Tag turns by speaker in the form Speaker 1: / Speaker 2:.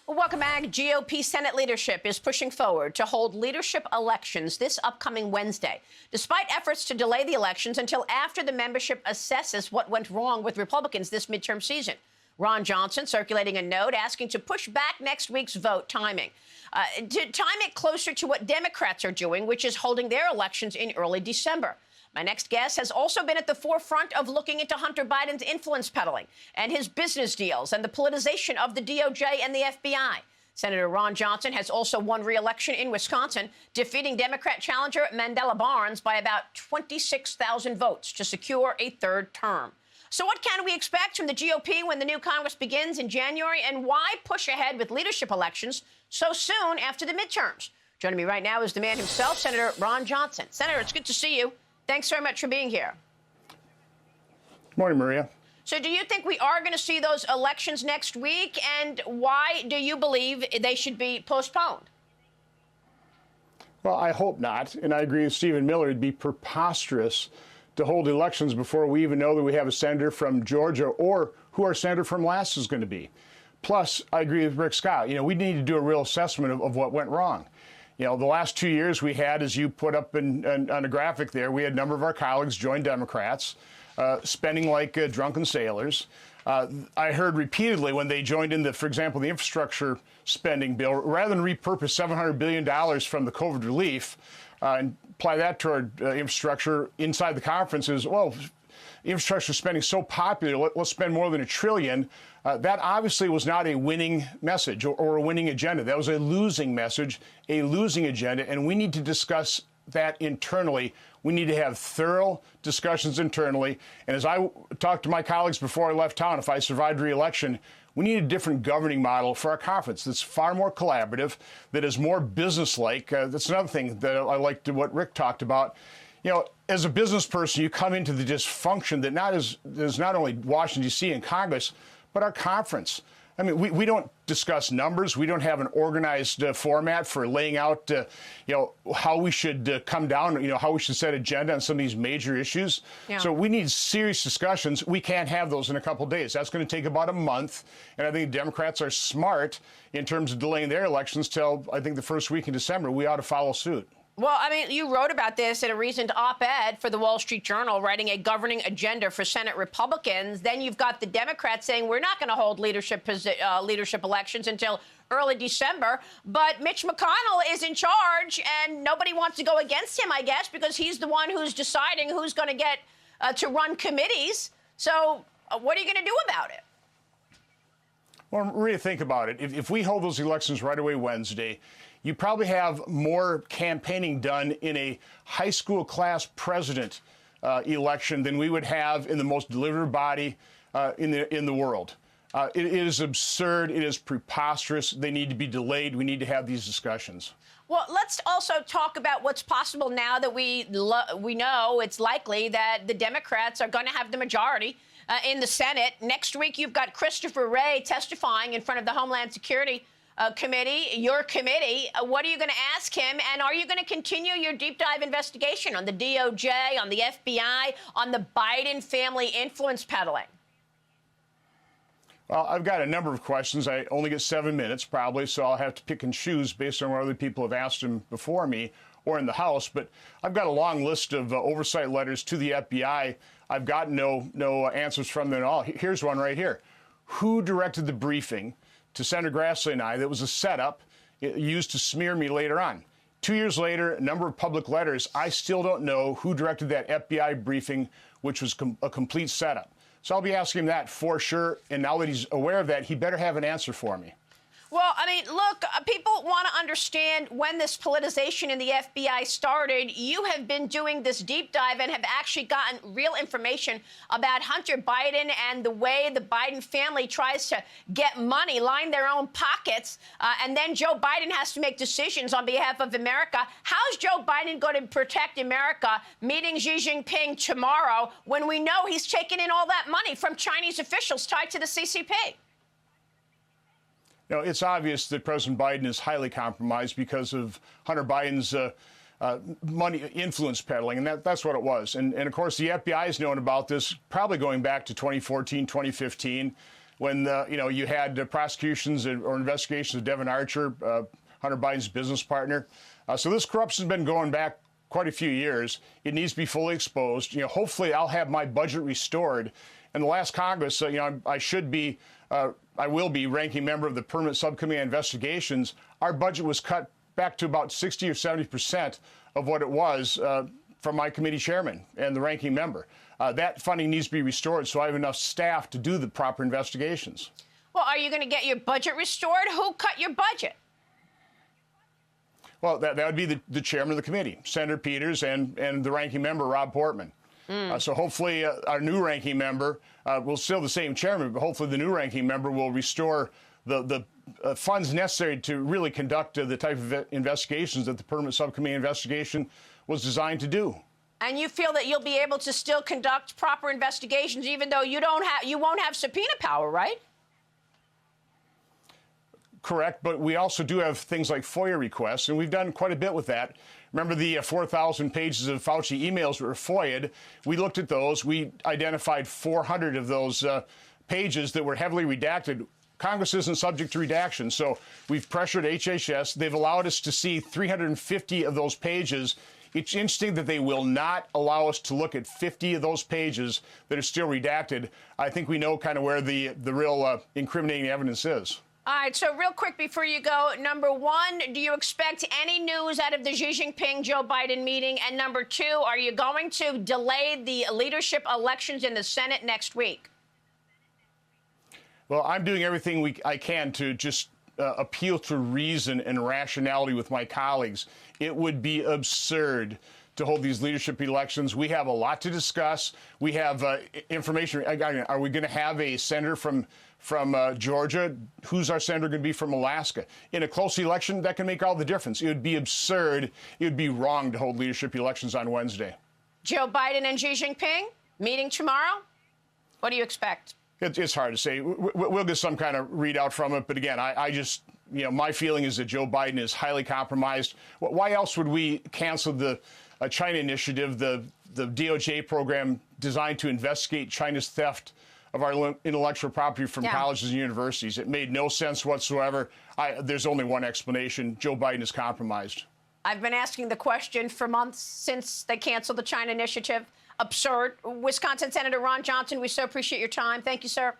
Speaker 1: Well, welcome back. GOP Senate leadership is pushing forward to hold leadership elections this upcoming Wednesday, despite efforts to delay the elections until after the membership assesses what went wrong with Republicans this midterm season. Ron Johnson circulating a note asking to push back next week's vote timing, to time it closer to what Democrats are doing, which is holding their elections in early December. My next guest has also been at the forefront of looking into Hunter Biden's influence peddling and his business deals and the politicization of the DOJ and the FBI. Senator Ron Johnson has also won re-election in Wisconsin, defeating Democrat challenger Mandela Barnes by about 26,000 votes to secure a third term. So what can we expect from the GOP when the new Congress begins in January, and why push ahead with leadership elections so soon after the midterms? Joining me right now is the man himself, Senator Ron Johnson. Senator, it's good to see you. Thanks very much for being here.
Speaker 2: Good morning, Maria.
Speaker 1: So do you think we are going to see those elections next week? And why do you believe they should be postponed?
Speaker 2: Well, I hope not. And I agree with Stephen Miller. It'd be preposterous to hold elections before we even know that we have a senator from Georgia or who our senator from Alaska is going to be. Plus, I agree with Rick Scott. We need to do a real assessment of what went wrong. The last 2 years we had, as you put up on a graphic there, we had a number of our colleagues join Democrats, spending like drunken sailors. I heard repeatedly when they joined in, for example, the infrastructure spending bill, rather than repurpose $700 billion from the COVID relief and apply that toward infrastructure inside the conferences, well, infrastructure spending so popular, let's spend more than $1 trillion. That obviously was not a winning message or a winning agenda. That was a losing message, a losing agenda, and we need to discuss that internally. We need to have thorough discussions internally. And as I talked to my colleagues before I left town, if I survived re-election, we need a different governing model for our conference that's far more collaborative, that is more business-like. That's another thing that I liked what Rick talked about. As a business person, you come into the dysfunction that is not only Washington, D.C. and Congress, but our conference. I mean, we don't discuss numbers. We don't have an organized format for laying out, how we should come down, how we should set agenda on some of these major issues. Yeah. So we need serious discussions. We can't have those in a couple of days. That's going to take about a month. And I think Democrats are smart in terms of delaying their elections till, I think, the first week in December. We ought to follow suit.
Speaker 1: Well, I mean, you wrote about this in a recent op-ed for the Wall Street Journal, writing a governing agenda for Senate Republicans. Then you've got the Democrats saying we're not going to hold leadership elections until early December. But Mitch McConnell is in charge, and nobody wants to go against him, I guess, because he's the one who's deciding who's going to get to run committees. So what are you going to do about it?
Speaker 2: Well, really think about it. If we hold those elections right away Wednesday, you probably have more campaigning done in a high school class president election than we would have in the most deliberative body in the world. It is absurd. It is preposterous. They need to be delayed. We need to have these discussions.
Speaker 1: Well, let's also talk about what's possible now that we know it's likely that the Democrats are going to have the majority in the Senate. Next week, you've got Christopher Wray testifying in front of the Homeland Security Committee, your committee. What are you going to ask him? And are you going to continue your deep dive investigation on the DOJ, on the FBI, on the Biden family influence peddling?
Speaker 2: Well, I've got a number of questions. I only get 7 minutes probably, so I'll have to pick and choose based on what other people have asked him before me or in the House. But I've got a long list of oversight letters to the FBI. I've got no answers from them at all. Here's one right here. Who directed the briefing to Senator Grassley and I that was a setup used to smear me later on? 2 years later, a number of public letters, I still don't know who directed that FBI briefing, which was a complete setup. So I'll be asking him that for sure. And now that he's aware of that, he better have an answer for me.
Speaker 1: Well, I mean, look, people want to understand when this politicization in the FBI started. You have been doing this deep dive and have actually gotten real information about Hunter Biden and the way the Biden family tries to get money, line their own pockets, and then Joe Biden has to make decisions on behalf of America. How's Joe Biden going to protect America meeting Xi Jinping tomorrow when we know he's taking in all that money from Chinese officials tied to the CCP?
Speaker 2: It's obvious that President Biden is highly compromised because of Hunter Biden's money influence peddling, and that's what it was. And of course, the FBI has known about this probably going back to 2014, 2015. when you had prosecutions or investigations of Devin Archer, Hunter Biden's business partner. So this corruption has been going back quite a few years. It needs to be fully exposed. Hopefully I'll have my budget restored. In the last Congress, I will be ranking member of the Permanent Subcommittee on Investigations. Our budget was cut back to about 60 or 70% of what it was from my committee chairman and the ranking member. That funding needs to be restored so I have enough staff to do the proper investigations.
Speaker 1: Well, are you going to get your budget restored? Who cut your budget?
Speaker 2: Well, that would be the chairman of the committee, Senator Peters, and the ranking member, Rob Portman. So hopefully our new ranking member will still the same chairman, but hopefully the new ranking member will restore the funds necessary to really conduct the type of investigations that the Permanent Subcommittee investigation was designed to do.
Speaker 1: And you feel that you'll be able to still conduct proper investigations even though you won't have subpoena power, right?
Speaker 2: Correct, but we also do have things like FOIA requests, and we've done quite a bit with that. Remember the 4,000 pages of Fauci emails that were FOIA'd? We looked at those. We identified 400 of those pages that were heavily redacted. Congress isn't subject to redaction, so we've pressured HHS. They've allowed us to see 350 of those pages. It's interesting that they will not allow us to look at 50 of those pages that are still redacted. I think we know kind of where the real incriminating evidence is.
Speaker 1: All right, so real quick before you go, number one, do you expect any news out of the Xi Jinping-Joe Biden meeting? And number two, are you going to delay the leadership elections in the Senate next week?
Speaker 2: Well, I'm doing everything I can to just appeal to reason and rationality with my colleagues. It would be absurd to hold these leadership elections. We have a lot to discuss. We have information. Are we going to have a senator from Georgia? Who's our senator going to be from Alaska? In a close election, that can make all the difference. It would be absurd. It would be wrong to hold leadership elections on Wednesday. Joe
Speaker 1: Biden and Xi Jinping meeting tomorrow? What do you expect?
Speaker 2: It's hard to say. We'll get some kind of readout from it. But again, I just, my feeling is that Joe Biden is highly compromised. Why else would we cancel the China initiative, the DOJ program designed to investigate China's theft of our intellectual property from colleges and universities? It made no sense whatsoever. There's only one explanation. Joe Biden is compromised.
Speaker 1: I've been asking the question for months since they canceled the China initiative. Absurd. Wisconsin Senator Ron Johnson, we so appreciate your time. Thank you, sir.